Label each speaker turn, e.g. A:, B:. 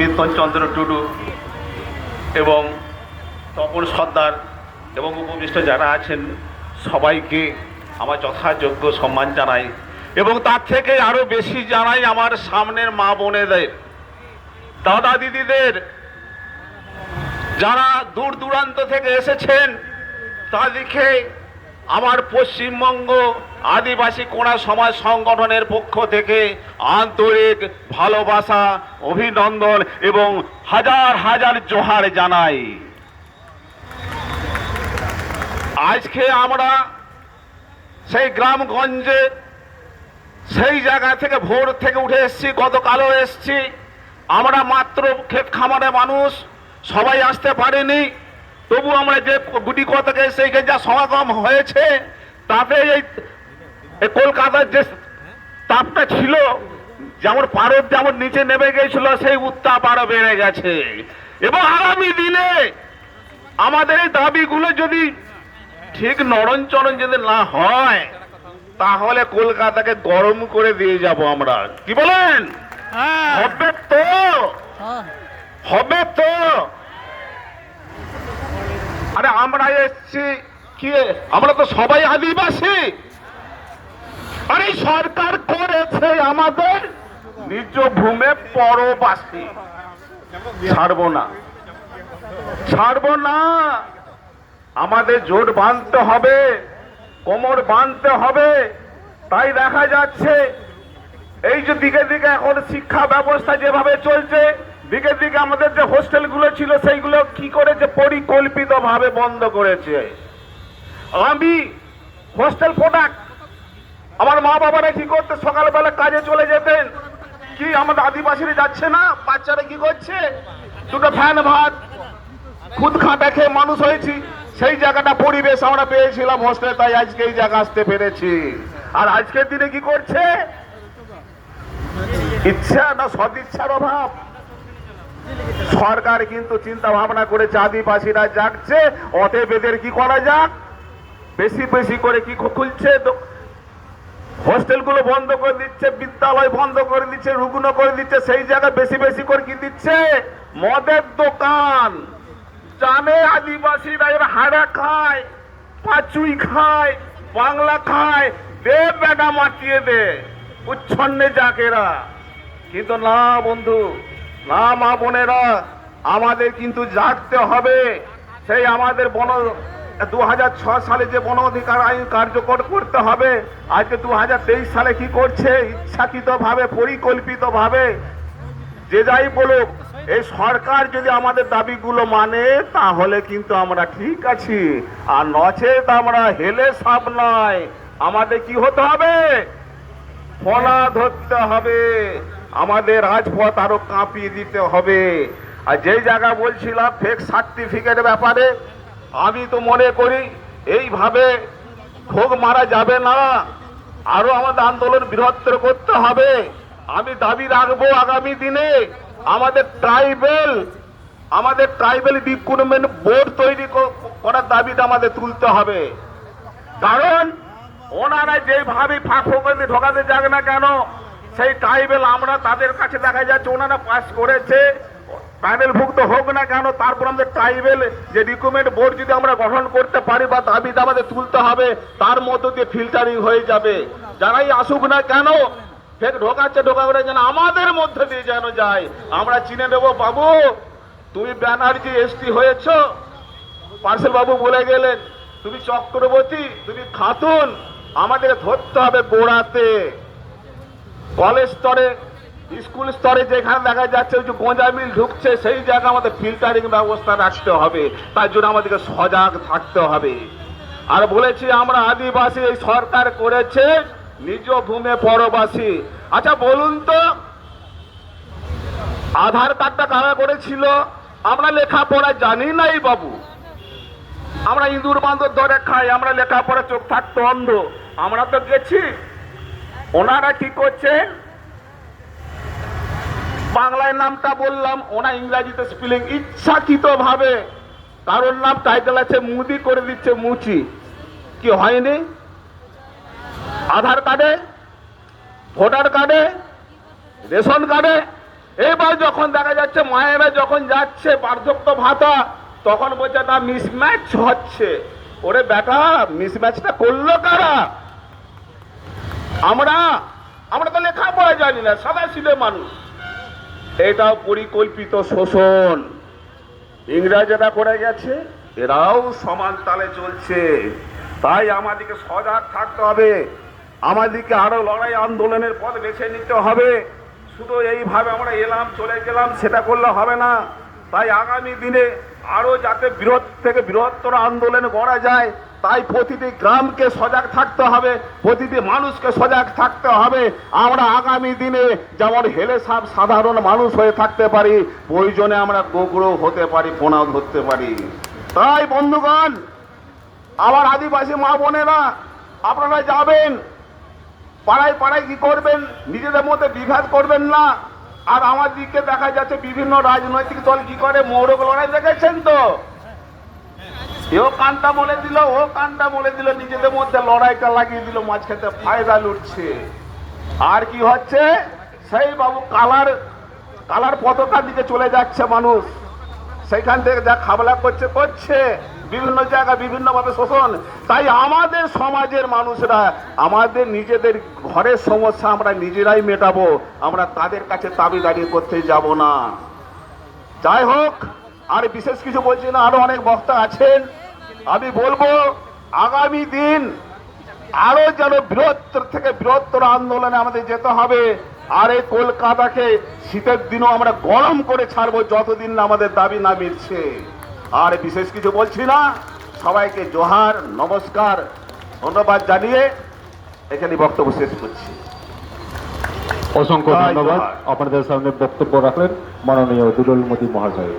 A: বিতন চন্দ্র টুডু এবং তপন সর্দার এবং উপবিষ্ট যারা আছেন সবাইকে আমার যথাযোগ্য সম্মান জানাই এবং তার থেকে আরও বেশি জানাই আমার সামনের মা বোনেদের, দাদা দিদিদের, যারা দূর দূরান্ত থেকে এসেছেন। তাদেরকে আমার পশ্চিমবঙ্গ আদিবাসী কোণা সমাজ সংগঠনের পক্ষ থেকে আন্তরিক ভালোবাসা, অভিনন্দন এবং হাজার হাজার জোহার জানাই। আজকে আমরা সেই গ্রামগঞ্জে সেই জায়গা থেকে ভোর থেকে উঠে এসেছি, গতকালও এসেছি। আমরা মাত্র ক্ষেত খামারে মানুষ, সবাই আসতে পারেনি, তবু আমরা যে গুটি কথাকে সেইখানে যা সমাগম হয়েছে তাতে এই কলকাতার যে তাপটা ছিল, যেমন পারদ যেমন নিচে নেমে গেছিল, সেই উত্তাপ আরো বেড়ে গেছে। এবং আগামী দিনে আমাদের এই দাবিগুলো যদি ঠিক নরম চরণ যদি না হয়, তাহলে কলকাতাকে গরম করে দিয়ে যাব আমরা। কি বলেন? হবে তো, হবে তো। আরে আমরা এসছি কি, আমরা তো সবাই আদিবাসী। আরে সরকার করেছে আমাদের নিজ ভূমে পরবাসী। ছাড়বো না, ছাড়বো না। আমাদের জোট বাঁধতে হবে, কোমর বাঁধতে হবে। তাই দেখা যাচ্ছে এই যে দিকে দিকে এখন শিক্ষা ব্যবস্থা যেভাবে চলছে, দিকে দিকে আমাদের যে হোস্টেলগুলো ছিল সেইগুলো কি করেছে, পরিকল্পিতভাবে বন্ধ করেছে। আমি হোস্টেল প্রোডাক্ট, আমার মা বাবারা কি করতে, সকালবেলা কাজে চলে যেতেন, কি আমাদের আদিবাসীরা যাচ্ছে না, বাচ্চারা কি করছে, দুটো ফ্যান ভাত খুদ খাটা খেয়ে মানুষ হয়েছি। সেই জায়গাটা পরিবেশ আমরা পেয়েছিলাম হোস্টেলে, তাই আজকে এই জায়গা আসতে পেরেছি। আর আজকের দিনে কি করছে, ইচ্ছা না সদিচ্ছার অভাব। সরকার কিন্তু চিন্তা ভাবনা করেছে আদিবাসীরা জাগছে, অতএব এদের কি করা যাক, বেশি বেশি করে কি খুলছে, হোস্টেলগুলো বন্ধ করে দিচ্ছে, বিদ্যালয় বন্ধ করে দিচ্ছে, রুগ্ন করে দিচ্ছে। সেই জায়গায় বেশি বেশি করে কি দিচ্ছে, মদের দোকান। জানে আদিবাসীরা এরা হাড়া খায়, পাচুই খায়, বাংলা খায়, দে বেটা মাতিয়ে দে, উচ্ছন্নে যাকেরা। কিন্তু না বন্ধু, না মা বোনেরা, আমাদের কিন্তু জাগতে হবে। সেই আমাদের 2006 সালে যে বন অধিকার আইন কার্যকর করতে হবে। আজকে 2023 সালে কি করছে, ইচ্ছাকৃতভাবে পরিকল্পিতভাবে যে যাই বলুক, এই সরকার যদি আমাদের দাবিগুলো মানে তাহলে কিন্তু আমরা ঠিক আছি, আর নচেত আমরা হেলে সাপ নয়। আমাদের কি হতে হবে, ফলা ধরতে হবে, আমাদের রাজপথ আরো কাঁপিয়ে দিতে হবে। আর যেই জায়গা বলছিলাম ফেক সার্টিফিকেটের ব্যাপারে, আমি তো মনে করি এইভাবে খোগ মারা যাবে না, আরো আমাদের আন্দোলন বৃহত্তর করতে হবে। আমি দাবি রাখবো আগামী দিনে আমাদের ট্রাইবেল রিক্রুটমেন্ট বোর্ড তৈরি করার দাবিটা আমাদের তুলতে হবে। কারণ ওনারা যেভাবে ফাঁকফোকরে ঢোকাতে যাক না কেন, সেই ট্রাইবেল আমরা তাদের কাছে দেখা যাচ্ছে ওনারা পাস করেছে, প্যানেলভুক্ত হোক না কেন, তারপর আমাদের ট্রাইবেল যে রিক্রুটমেন্ট বোর্ড যদি আমরা গঠন করতে পারি বা দাবিটা আমাদের তুলতে হবে, তার মধ্য দিয়ে ফিল্টারিং হয়ে যাবে। যারাই আসুক না কেন, ফের ঢোকাচ্ছে ঢোকাবে যেন আমাদের মধ্যে দিয়ে যেন যায়। আমরা চিনে নেব, বাবু তুমি ব্যানার্জি এসটি হয়েছ, পার্সেল বাবু বলে গেলেন তুমি চক্রবর্তী, তুমি খাতুন। আমাদের ধরতে হবে গোড়াতে, কলেজ স্তরে, স্কুল স্তরে যেখানে দেখা যাচ্ছে ওই যে গোঁজা মিল ঢুকছে, সেই জায়গা আমাদের ফিল্টারিং ব্যবস্থা রাখতে হবে। তার জন্য আমাদেরকে সজাগ থাকতে হবে। আর বলেছি আমরা আদিবাসী, এই সরকার করেছে নিজ ভূমে পরবাসী। আচ্ছা বলুন তো, আধার কার্ডটা কারা করেছিল? আমরা লেখাপড়া জানি নাই বাবু, আমরা ইঁদুর বান্দর ধরে খাই, আমরা লেখাপড়া চোখ থাকতো অন্ধ। আমরা তো গেছি, ওনারা কি করছে, বাংলায় নামটা বললাম, ওনা ইংরাজিতে স্পেলিং ইচ্ছাকৃত ভাবে কারোর নাম টাইটেল আছে মুদি করে দিচ্ছে মুচি। কি হয়নি? আধার কার্ডে, ভোটার কার্ডে, রেশন কার্ডে এবার যখন দেখা যাচ্ছে মায়েরা যখন যাচ্ছে বার্ধক্য ভাতা, তখন বলছে না মিসম্যাচ হচ্ছে। ওরে বেটা, মিসম্যাচটা করলো কারা? আমরা আমরা তো লেখাপড়া জানি না, সাদা সিধে মানুষ। এটাও পরিকল্পিত শোষণ। ইংরেজরা করে গেছে, এরাও সমান তালে চলছে। তাই আমাদেরকে সজাগ থাকতে হবে, আমাদেরকে আরো লড়াই আন্দোলনের পথ বেছে নিতে হবে। শুধু এইভাবে আমরা এলাম চলে গেলাম সেটা করলে হবে না। তাই আগামী দিনে আরো যাতে বৃহৎ থেকে বৃহত্তর আন্দোলন গড়া যায়, তাই প্রতিটি গ্রামকে সজাগ থাকতে হবে, প্রতিটি মানুষকে সজাগ থাকতে হবে। আমরা আগামী দিনে যেমন হেলে সাপ সাধারণ মানুষ হয়ে থাকতে পারি, প্রয়োজনে আমরা গোগ্রহ হতে পারি, পোনাও ধরতে পারি। তাই বন্ধুগণ, আমার আদিবাসী মা বোনেরা, আপনারা যাবেন পাড়ায় পাড়ায়, কি করবেন, নিজেদের মধ্যে বিঘাত করবেন না। আর আমার দিকে দেখা যাচ্ছে বিভিন্ন রাজনৈতিক দল কি করে, মৌরক লড়াই দেখেছেন তো, এও কানটা বলে দিল, ও কানটা বলে দিল, নিজেদের মধ্যে লড়াইটা লাগিয়ে দিল, মাঝখানে ফায়দা লুটছে। আর কি হচ্ছে, সেই বাবু কালার পতাকার দিকে চলে যাচ্ছে মানুষ, সেখান থেকে যা খাবলা করছে করছে, বিভিন্ন জায়গায় বিভিন্নভাবে শোষণ। তাই আমাদের সমাজের মানুষরা আমাদের নিজেদের ঘরের সমস্যা আমরা নিজেরাই মেটাবো, আমরা তাদের কাছে দাবিদারি করতে যাব না। যাই হোক, আর বিশেষ কিছু বলছি না, আরো অনেক বক্তা আছেন। আমি বলবো আগামী দিন আরো যেন বৃহত্তর থেকে বৃহত্তর আন্দোলনে আমাদের যেতে হবে। আর এই কলকাতাকে শীতের দিনও আমরা গরম করে ছাড়বো, যতদিন না আমাদের দাবি না মিটছে। আর বিশেষ কিছু বলছি না, সবাইকে জোহার, নমস্কার, ধন্যবাদ জানিয়ে এখানে বক্তব্য শেষ করছি।
B: অসংখ্য ধন্যবাদ। আপনাদের সামনে বক্তব্য রাখলেন মাননীয় দুলাল মোদী মহাশয়।